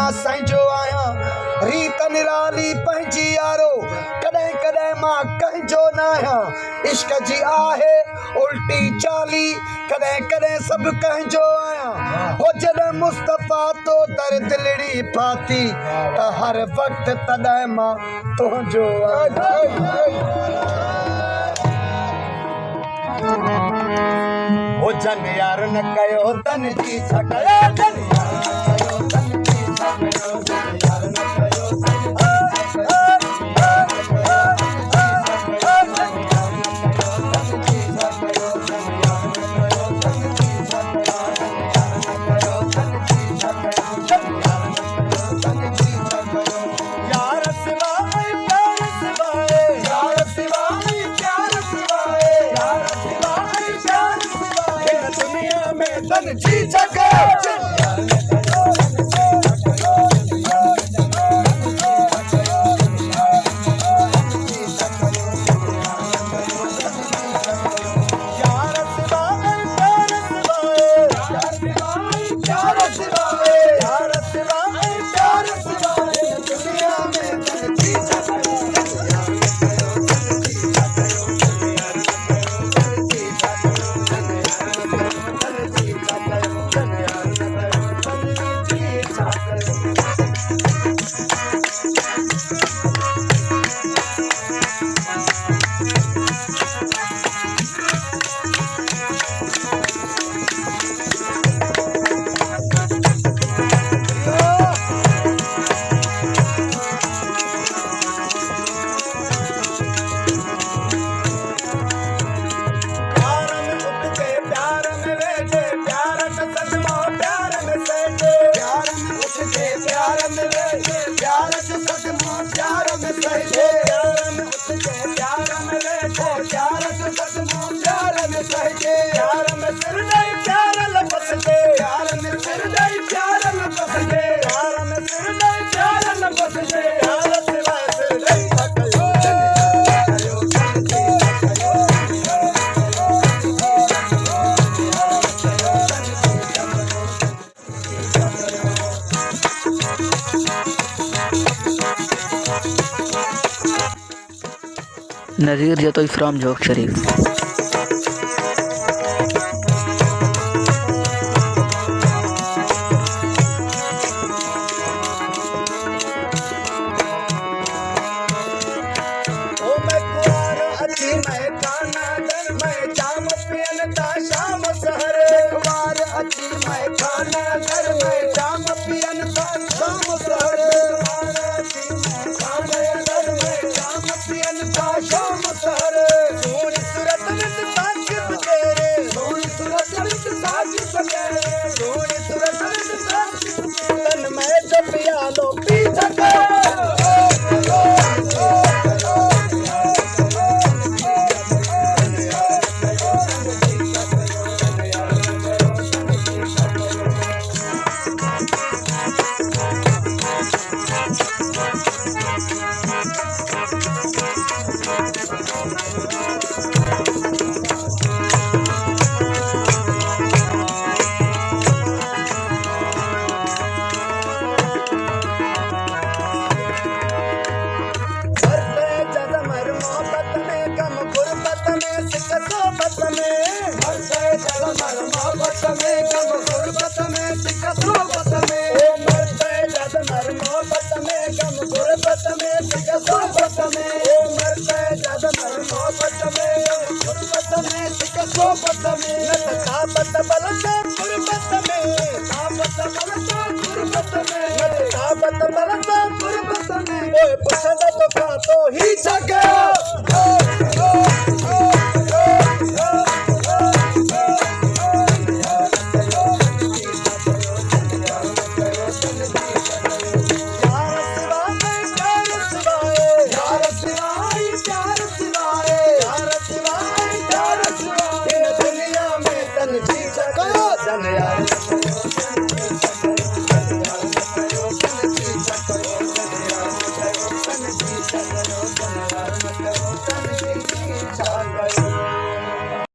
मां संजो आहियां रीत निराली पंहिंजी यारो कॾहिं कॾहिं मां कंहिंजो न आहियां इश्क जी आहे उल्टी चाली कॾहिं कॾहिं सभु कंहिंजो आहियां हो जॾहिं मुस्तफ़ा तो दर दिलड़ी फाती त हर वक़्तु तॾहिं मां तुंहिंजो हो जन यार न कयो तन जी छा कयो जन यार न कयो तन जी छा कयो जन यार न कयो तन जी छा कयो जी जगह नज़ीर जतोई फ्रॉम जोक शरीफ। ही जगह